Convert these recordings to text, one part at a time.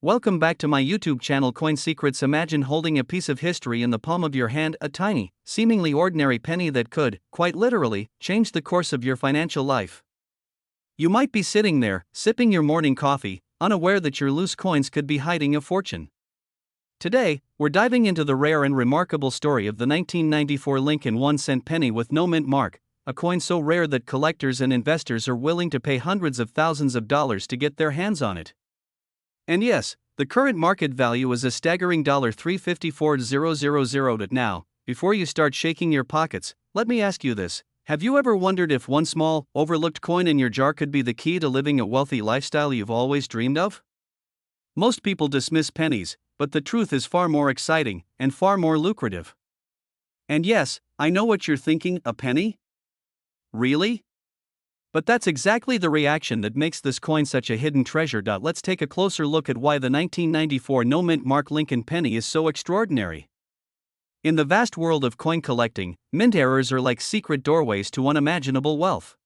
Welcome back to my YouTube channel Coin Secrets. Imagine holding a piece of history in the palm of your hand, a tiny, seemingly ordinary penny that could, quite literally, change the course of your financial life. You might be sitting there, sipping your morning coffee, unaware that your loose coins could be hiding a fortune. Today, we're diving into the rare and remarkable story of the 1994 Lincoln 1-cent penny with no mint mark, a coin so rare that collectors and investors are willing to pay hundreds of thousands of dollars to get their hands on it. And yes, the current market value is a staggering $354,000. Now, before you start shaking your pockets, let me ask you this. Have you ever wondered if one small, overlooked coin in your jar could be the key to living a wealthy lifestyle you've always dreamed of? Most people dismiss pennies, but the truth is far more exciting and far more lucrative. And yes, I know what you're thinking, a penny? Really? But that's exactly the reaction that makes this coin such a hidden treasure. Let's take a closer look at why the 1994 no-mint mark Lincoln penny is so extraordinary. In the vast world of coin collecting, mint errors are like secret doorways to unimaginable wealth.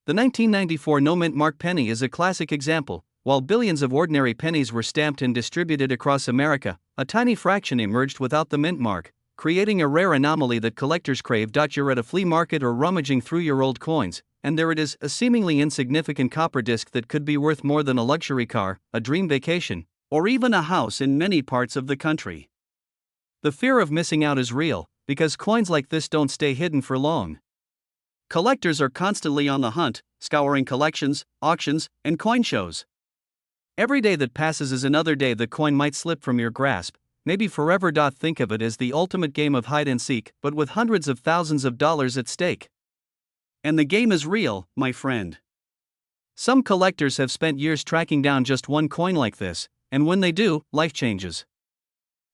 The 1994 no-mint mark penny is a classic example. While billions of ordinary pennies were stamped and distributed across America, a tiny fraction emerged without the mint mark, creating a rare anomaly that collectors crave. You're at a flea market or rummaging through your old coins, and there it is, a seemingly insignificant copper disc that could be worth more than a luxury car, a dream vacation, or even a house in many parts of the country. The fear of missing out is real, because coins like this don't stay hidden for long. Collectors are constantly on the hunt, scouring collections, auctions, and coin shows. Every day that passes is another day the coin might slip from your grasp, maybe forever. Think of it as the ultimate game of hide and seek, but with hundreds of thousands of dollars at stake. And the game is real, my friend. Some collectors have spent years tracking down just one coin like this, and when they do, life changes.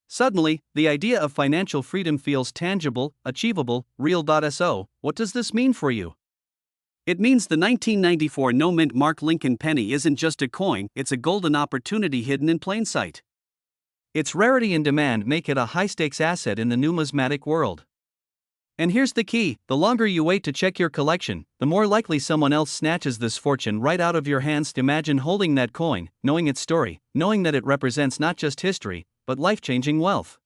Suddenly, the idea of financial freedom feels tangible, achievable, real. So, what does this mean for you? It means the 1994 no-mint mark Lincoln penny isn't just a coin, it's a golden opportunity hidden in plain sight. Its rarity and demand make it a high-stakes asset in the numismatic world. And here's the key: the longer you wait to check your collection, the more likely someone else snatches this fortune right out of your hands. Imagine holding that coin, knowing its story, knowing that it represents not just history, but life-changing wealth.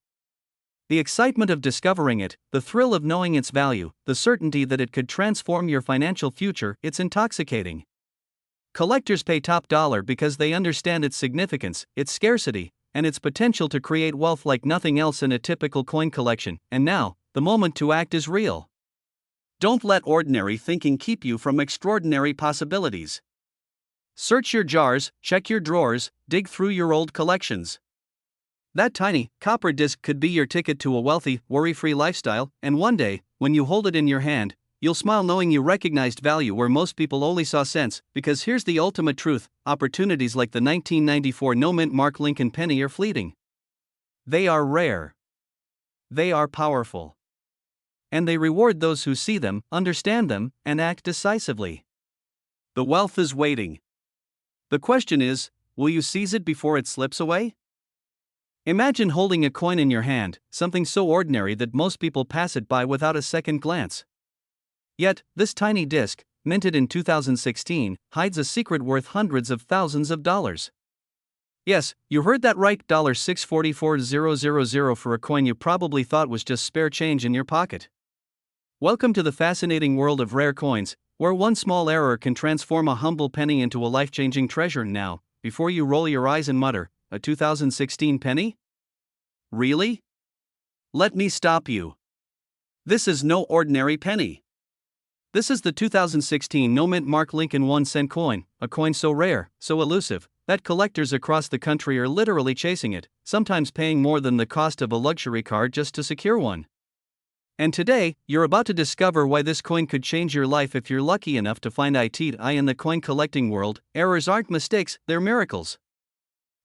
The excitement of discovering it, the thrill of knowing its value, the certainty that it could transform your financial future, it's intoxicating. Collectors pay top dollar because they understand its significance, its scarcity, and its potential to create wealth like nothing else in a typical coin collection. And now, the moment to act is real. Don't let ordinary thinking keep you from extraordinary possibilities. Search your jars, check your drawers, dig through your old collections. That tiny, copper disc could be your ticket to a wealthy, worry-free lifestyle, and one day, when you hold it in your hand, you'll smile knowing you recognized value where most people only saw cents. Because here's the ultimate truth: opportunities like the 1994 no-mint mark Lincoln penny are fleeting. They are rare. They are powerful. And they reward those who see them, understand them, and act decisively. The wealth is waiting. The question is, will you seize it before it slips away? Imagine holding a coin in your hand, something so ordinary that most people pass it by without a second glance. Yet, this tiny disc, minted in 2016, hides a secret worth hundreds of thousands of dollars. Yes, you heard that right, $644,000 for a coin you probably thought was just spare change in your pocket. Welcome to the fascinating world of rare coins, where one small error can transform a humble penny into a life-changing treasure. Now, before you roll your eyes and mutter, a 2016 penny? Really? Let me stop you. This is no ordinary penny. This is the 2016 no-mint mark Lincoln 1-cent coin, a coin so rare, so elusive, that collectors across the country are literally chasing it, sometimes paying more than the cost of a luxury car just to secure one. And today, you're about to discover why this coin could change your life if you're lucky enough to find it. In the coin collecting world, errors aren't mistakes, they're miracles.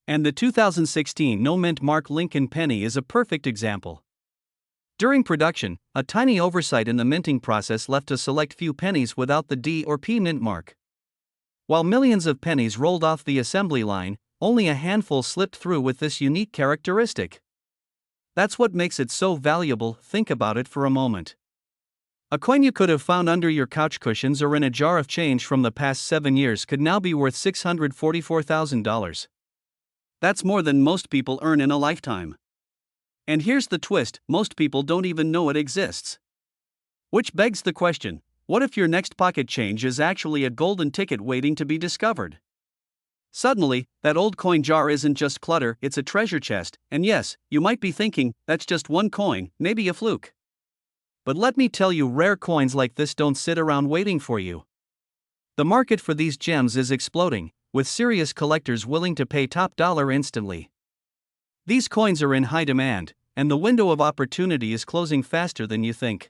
And the 2016 no-mint mark Lincoln penny is a perfect example. During production, a tiny oversight in the minting process left a select few pennies without the D or P mint mark. While millions of pennies rolled off the assembly line, only a handful slipped through with this unique characteristic. That's what makes it so valuable. Think about it for a moment. A coin you could have found under your couch cushions or in a jar of change from the past 7 years could now be worth $644,000. That's more than most people earn in a lifetime. And here's the twist, most people don't even know it exists. Which begs the question, what if your next pocket change is actually a golden ticket waiting to be discovered? Suddenly, that old coin jar isn't just clutter, it's a treasure chest, and yes, you might be thinking, that's just one coin, maybe a fluke. But let me tell you, rare coins like this don't sit around waiting for you. The market for these gems is exploding, with serious collectors willing to pay top dollar instantly. These coins are in high demand, and the window of opportunity is closing faster than you think.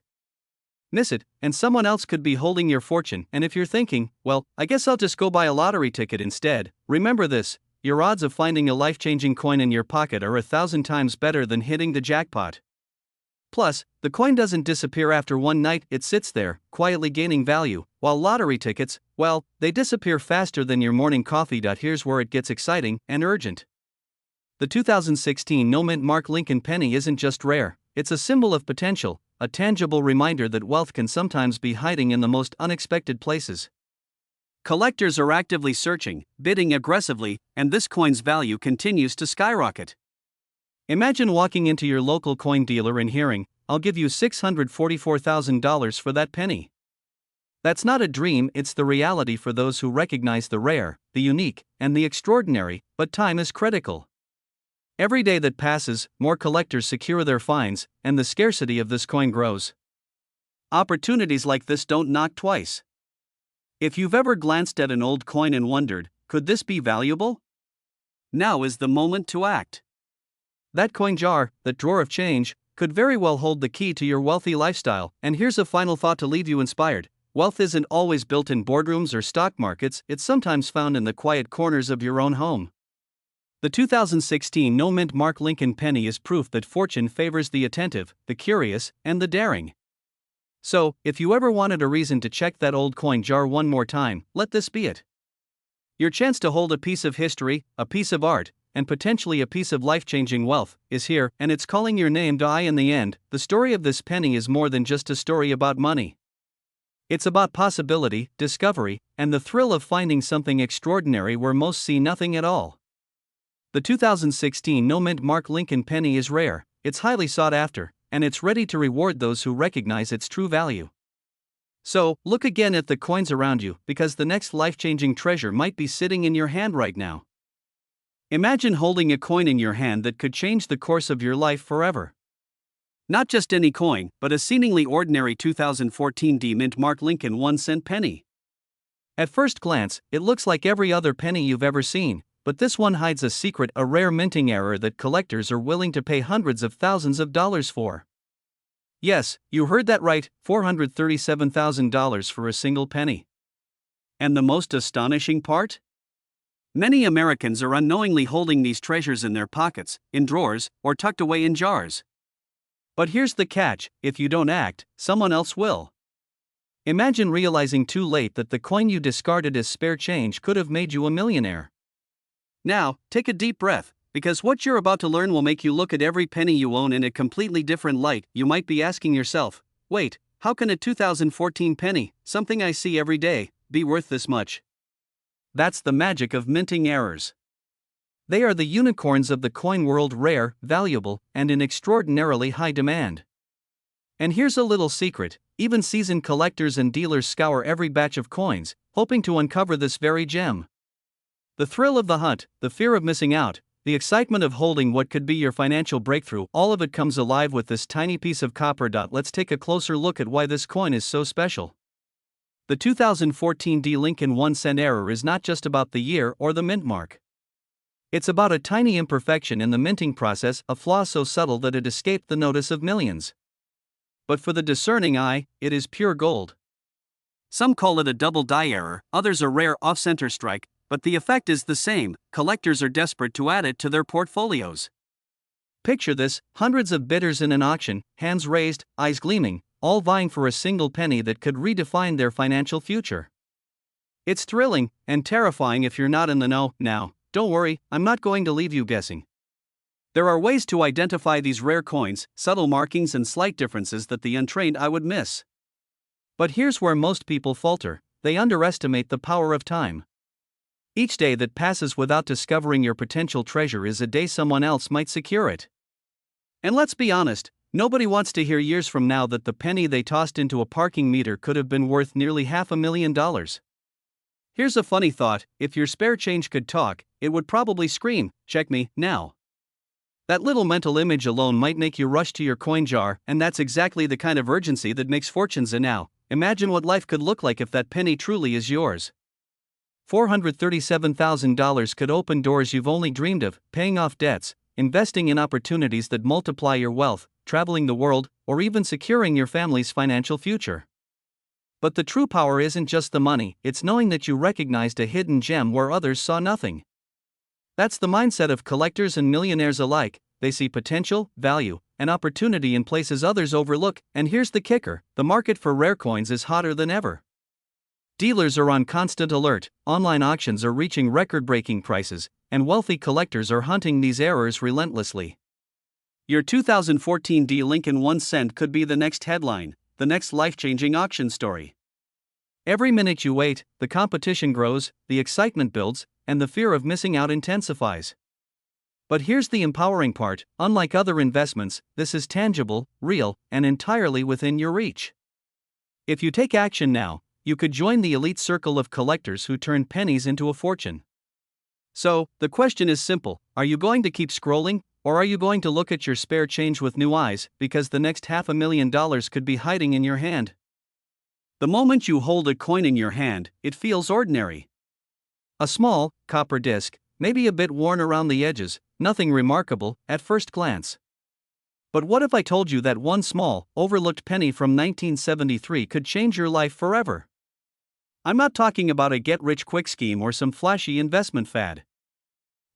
Miss it, and someone else could be holding your fortune, and if you're thinking, well, I guess I'll just go buy a lottery ticket instead, remember this, your odds of finding a life-changing coin in your pocket are 1,000 times better than hitting the jackpot. Plus, the coin doesn't disappear after one night, it sits there, quietly gaining value, while lottery tickets, well, they disappear faster than your morning coffee. Here's where it gets exciting and urgent. The 2016 no-mint Mark Lincoln penny isn't just rare, it's a symbol of potential, a tangible reminder that wealth can sometimes be hiding in the most unexpected places. Collectors are actively searching, bidding aggressively, and this coin's value continues to skyrocket. Imagine walking into your local coin dealer and hearing, "I'll give you $644,000 for that penny." That's not a dream, it's the reality for those who recognize the rare, the unique, and the extraordinary, but time is critical. Every day that passes, more collectors secure their finds, and the scarcity of this coin grows. Opportunities like this don't knock twice. If you've ever glanced at an old coin and wondered, could this be valuable? Now is the moment to act. That coin jar, that drawer of change, could very well hold the key to your wealthy lifestyle. And here's a final thought to leave you inspired. Wealth isn't always built in boardrooms or stock markets, it's sometimes found in the quiet corners of your own home. The 2016 no-mint Mark Lincoln penny is proof that fortune favors the attentive, the curious, and the daring. So, if you ever wanted a reason to check that old coin jar one more time, let this be it. Your chance to hold a piece of history, a piece of art, and potentially a piece of life-changing wealth is here, and it's calling your name. In the end, the story of this penny is more than just a story about money. It's about possibility, discovery, and the thrill of finding something extraordinary where most see nothing at all. The 2016 no-mint Mark Lincoln penny is rare, it's highly sought after, and it's ready to reward those who recognize its true value. So, look again at the coins around you, because the next life-changing treasure might be sitting in your hand right now. Imagine holding a coin in your hand that could change the course of your life forever. Not just any coin, but a seemingly ordinary 2014 mint Mark Lincoln 1-cent penny. At first glance, it looks like every other penny you've ever seen, but this one hides a secret, a rare minting error that collectors are willing to pay hundreds of thousands of dollars for. Yes, you heard that right, $437,000 for a single penny. And the most astonishing part? Many Americans are unknowingly holding these treasures in their pockets, in drawers, or tucked away in jars. But here's the catch, if you don't act, someone else will. Imagine realizing too late that the coin you discarded as spare change could have made you a millionaire. Now, take a deep breath, because what you're about to learn will make you look at every penny you own in a completely different light. You might be asking yourself, wait, how can a 2014 penny, something I see every day, be worth this much? That's the magic of minting errors. They are the unicorns of the coin world, rare, valuable, and in extraordinarily high demand. And here's a little secret, even seasoned collectors and dealers scour every batch of coins, hoping to uncover this very gem. The thrill of the hunt, the fear of missing out, the excitement of holding what could be your financial breakthrough, all of it comes alive with this tiny piece of copper. Let's take a closer look at why this coin is so special. The 2014 Lincoln 1-cent error is not just about the year or the mint mark. It's about a tiny imperfection in the minting process, a flaw so subtle that it escaped the notice of millions. But for the discerning eye, it is pure gold. Some call it a double die error, others a rare off-center strike, but the effect is the same. Collectors are desperate to add it to their portfolios. Picture this, hundreds of bidders in an auction, hands raised, eyes gleaming, all vying for a single penny that could redefine their financial future. It's thrilling and terrifying if you're not in the know. Now, don't worry, I'm not going to leave you guessing. There are ways to identify these rare coins, subtle markings and slight differences that the untrained eye would miss. But here's where most people falter, they underestimate the power of time. Each day that passes without discovering your potential treasure is a day someone else might secure it. And let's be honest, nobody wants to hear years from now that the penny they tossed into a parking meter could have been worth nearly $500,000. Here's a funny thought: if your spare change could talk, it would probably scream, "Check me, now." That little mental image alone might make you rush to your coin jar, and that's exactly the kind of urgency that makes fortunes a now. Imagine what life could look like if that penny truly is yours. $437,000 could open doors you've only dreamed of, paying off debts, investing in opportunities that multiply your wealth, traveling the world, or even securing your family's financial future. But the true power isn't just the money, it's knowing that you recognized a hidden gem where others saw nothing. That's the mindset of collectors and millionaires alike. They see potential, value, and opportunity in places others overlook, and here's the kicker: the market for rare coins is hotter than ever. Dealers are on constant alert, online auctions are reaching record-breaking prices, and wealthy collectors are hunting these errors relentlessly. Your 2014 D Lincoln 1 cent could be the next headline, the next life-changing auction story. Every minute you wait, the competition grows, the excitement builds, and the fear of missing out intensifies. But here's the empowering part: unlike other investments, this is tangible, real, and entirely within your reach. If you take action now, you could join the elite circle of collectors who turn pennies into a fortune. So, the question is simple: are you going to keep scrolling, or are you going to look at your spare change with new eyes, because the next $500,000 could be hiding in your hand? The moment you hold a coin in your hand, it feels ordinary. A small, copper disc, maybe a bit worn around the edges, nothing remarkable at first glance. But what if I told you that one small, overlooked penny from 1973 could change your life forever? I'm not talking about a get-rich-quick scheme or some flashy investment fad.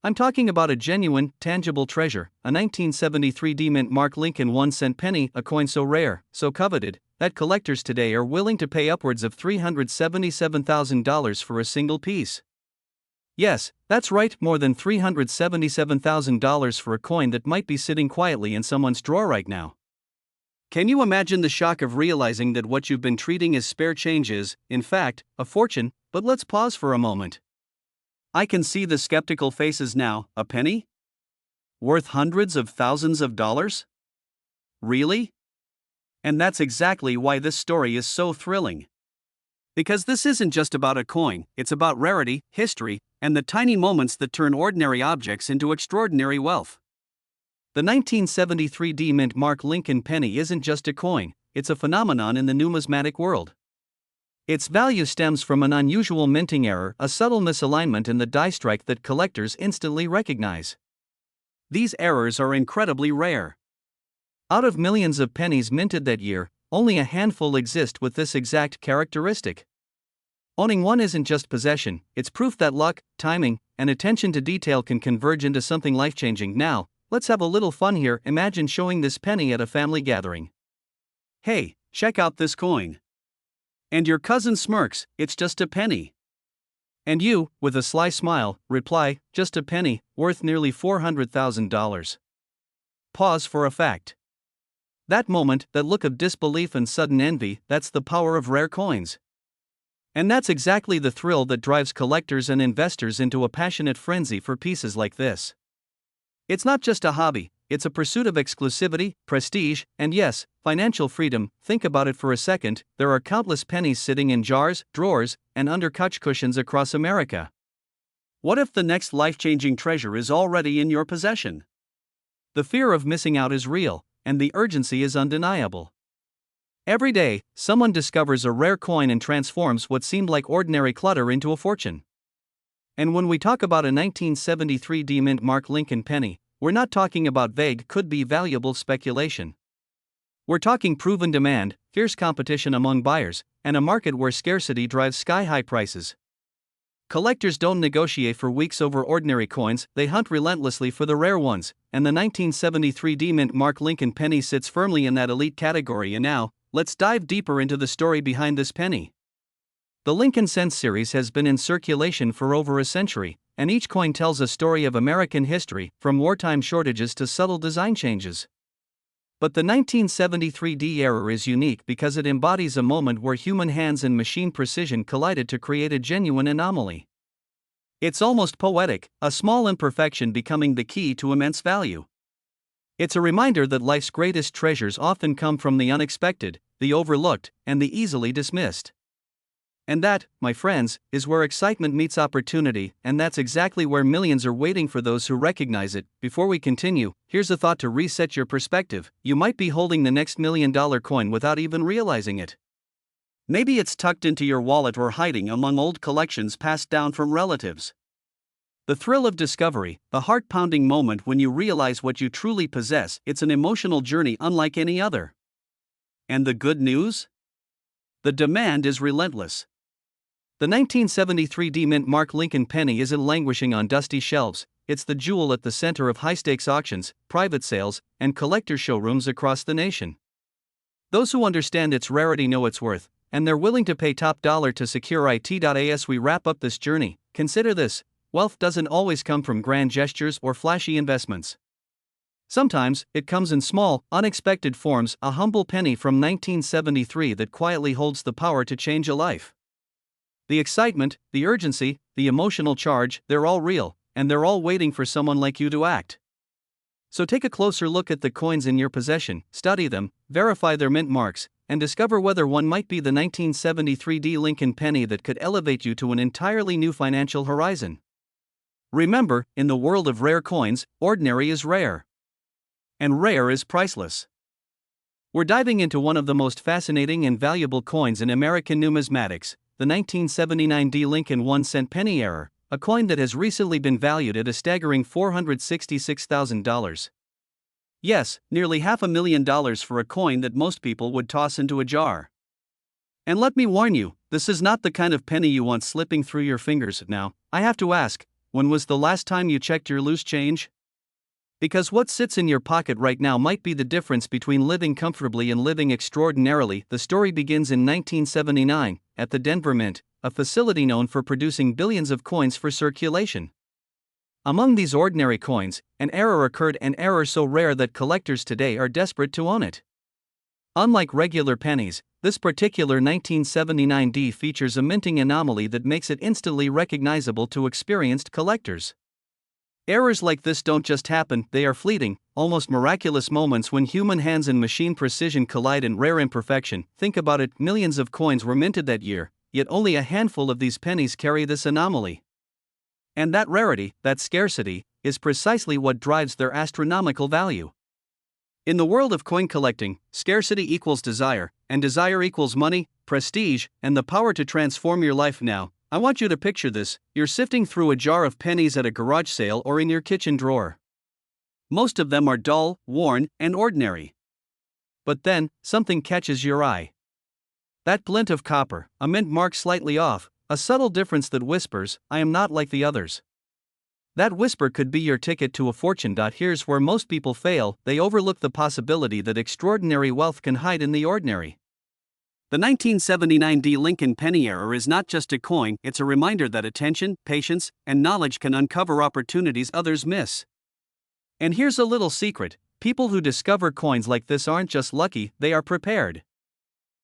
I'm talking about a genuine, tangible treasure, a 1973 D-Mint Mark Lincoln 1 cent penny, a coin so rare, so coveted, that collectors today are willing to pay upwards of $377,000 for a single piece. Yes, that's right, more than $377,000 for a coin that might be sitting quietly in someone's drawer right now. Can you imagine the shock of realizing that what you've been treating as spare change is, in fact, a fortune? But let's pause for a moment. I can see the skeptical faces now. A penny? Worth hundreds of thousands of dollars? Really? And that's exactly why this story is so thrilling. Because this isn't just about a coin, it's about rarity, history, and the tiny moments that turn ordinary objects into extraordinary wealth. The 1973 D-Mint Mark Lincoln penny isn't just a coin, it's a phenomenon in the numismatic world. Its value stems from an unusual minting error, a subtle misalignment in the die strike that collectors instantly recognize. These errors are incredibly rare. Out of millions of pennies minted that year, only a handful exist with this exact characteristic. Owning one isn't just possession, it's proof that luck, timing, and attention to detail can converge into something life-changing. Now, let's have a little fun here. Imagine showing this penny at a family gathering. "Hey, check out this coin." And your cousin smirks, "It's just a penny." And you, with a sly smile, reply, "Just a penny, worth nearly $400,000. Pause for effect. That moment, that look of disbelief and sudden envy, that's the power of rare coins. And that's exactly the thrill that drives collectors and investors into a passionate frenzy for pieces like this. It's not just a hobby, it's a pursuit of exclusivity, prestige, and yes, financial freedom. Think about it for a second: there are countless pennies sitting in jars, drawers, and under couch cushions across America. What if the next life-changing treasure is already in your possession? The fear of missing out is real, and the urgency is undeniable. Every day, someone discovers a rare coin and transforms what seemed like ordinary clutter into a fortune. And when we talk about a 1973 D-Mint Mark Lincoln penny, we're not talking about vague, could-be valuable speculation. We're talking proven demand, fierce competition among buyers, and a market where scarcity drives sky-high prices. Collectors don't negotiate for weeks over ordinary coins, they hunt relentlessly for the rare ones, and the 1973 D-Mint Mark Lincoln penny sits firmly in that elite category. And now, let's dive deeper into the story behind this penny. The Lincoln Cent series has been in circulation for over a century, and each coin tells a story of American history, from wartime shortages to subtle design changes. But the 1973 D error is unique because it embodies a moment where human hands and machine precision collided to create a genuine anomaly. It's almost poetic, a small imperfection becoming the key to immense value. It's a reminder that life's greatest treasures often come from the unexpected, the overlooked, and the easily dismissed. And that, my friends, is where excitement meets opportunity, and that's exactly where millions are waiting for those who recognize it. Before we continue, here's a thought to reset your perspective. You might be holding the next $1 million coin without even realizing it. Maybe it's tucked into your wallet or hiding among old collections passed down from relatives. The thrill of discovery, the heart-pounding moment when you realize what you truly possess, it's an emotional journey unlike any other. And the good news? The demand is relentless. The 1973 D Mint Mark Lincoln penny isn't languishing on dusty shelves. It's the jewel at the center of high-stakes auctions, private sales, and collector showrooms across the nation. Those who understand its rarity know its worth, and they're willing to pay top dollar to secure it. As we wrap up this journey, consider this: wealth doesn't always come from grand gestures or flashy investments. Sometimes, it comes in small, unexpected forms. A humble penny from 1973 that quietly holds the power to change a life. The excitement, the urgency, the emotional charge, they're all real, and they're all waiting for someone like you to act. So take a closer look at the coins in your possession, study them, verify their mint marks, and discover whether one might be the 1973 D Lincoln penny that could elevate you to an entirely new financial horizon. Remember, in the world of rare coins, ordinary is rare. And rare is priceless. We're diving into one of the most fascinating and valuable coins in American numismatics, the 1979 D Lincoln 1-cent penny era, a coin that has recently been valued at a staggering $466,000. Yes, nearly $500,000 for a coin that most people would toss into a jar. And let me warn you, this is not the kind of penny you want slipping through your fingers. Now, I have to ask, when was the last time you checked your loose change? Because what sits in your pocket right now might be the difference between living comfortably and living extraordinarily. The story begins in 1979, at the Denver Mint, a facility known for producing billions of coins for circulation. Among these ordinary coins, an error occurred, an error so rare that collectors today are desperate to own it. Unlike regular pennies, this particular 1979 D features a minting anomaly that makes it instantly recognizable to experienced collectors. Errors like this don't just happen, they are fleeting, almost miraculous moments when human hands and machine precision collide in rare imperfection. Think about it, millions of coins were minted that year, yet only a handful of these pennies carry this anomaly. And that rarity, that scarcity, is precisely what drives their astronomical value. In the world of coin collecting, scarcity equals desire, and desire equals money, prestige, and the power to transform your life. Now, I want you to picture this: you're sifting through a jar of pennies at a garage sale or in your kitchen drawer. Most of them are dull, worn, and ordinary. But then, something catches your eye. That glint of copper, a mint mark slightly off, a subtle difference that whispers, "I am not like the others." That whisper could be your ticket to a fortune. Here's where most people fail: they overlook the possibility that extraordinary wealth can hide in the ordinary. The 1979 D Lincoln penny error is not just a coin, it's a reminder that attention, patience, and knowledge can uncover opportunities others miss. And here's a little secret: people who discover coins like this aren't just lucky, they are prepared.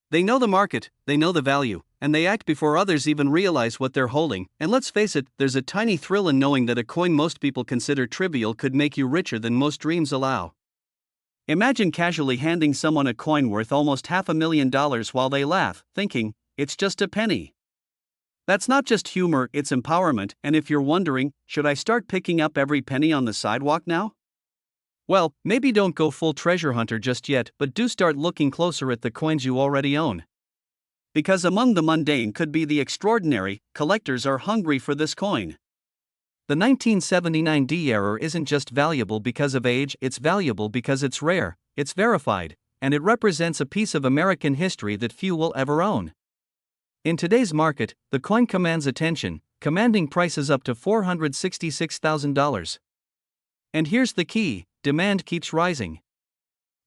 They know the market, they know the value, and they act before others even realize what they're holding. And let's face it, there's a tiny thrill in knowing that a coin most people consider trivial could make you richer than most dreams allow. Imagine casually handing someone a coin worth almost $500,000 while they laugh, thinking, "It's just a penny." That's not just humor, it's empowerment. And if you're wondering, should I start picking up every penny on the sidewalk now? Well, maybe don't go full treasure hunter just yet, but do start looking closer at the coins you already own. Because among the mundane could be the extraordinary, collectors are hungry for this coin. The 1979 D error isn't just valuable because of age, it's valuable because it's rare, it's verified, and it represents a piece of American history that few will ever own. In today's market, the coin commands attention, commanding prices up to $466,000. And here's the key: demand keeps rising.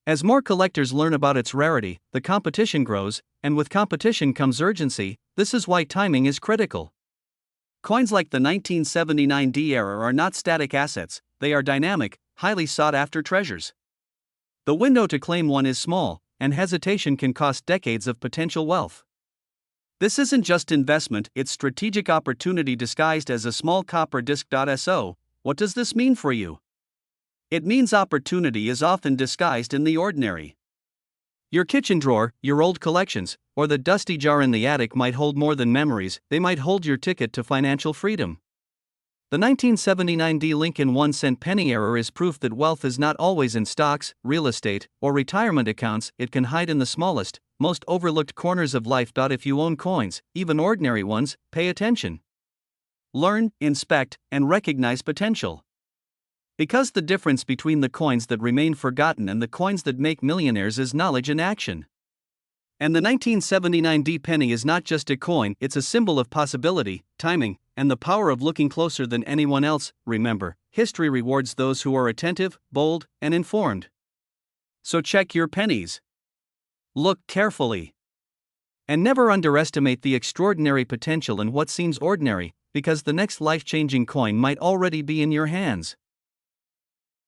As more collectors learn about its rarity, the competition grows, and with competition comes urgency. This is why timing is critical. Coins like the 1979 D error are not static assets, they are dynamic, highly sought-after treasures. The window to claim one is small, and hesitation can cost decades of potential wealth. This isn't just investment, it's strategic opportunity disguised as a small copper disc.so. What does this mean for you? It means opportunity is often disguised in the ordinary. Your kitchen drawer, your old collections, or the dusty jar in the attic might hold more than memories, they might hold your ticket to financial freedom. The 1979 D. Lincoln 1-cent penny error is proof that wealth is not always in stocks, real estate, or retirement accounts. It can hide in the smallest, most overlooked corners of life. If you own coins, even ordinary ones, pay attention. Learn, inspect, and recognize potential. Because the difference between the coins that remain forgotten and the coins that make millionaires is knowledge in action. And the 1979 D penny is not just a coin, it's a symbol of possibility, timing, and the power of looking closer than anyone else. Remember, history rewards those who are attentive, bold, and informed. So check your pennies. Look carefully. And never underestimate the extraordinary potential in what seems ordinary, because the next life-changing coin might already be in your hands.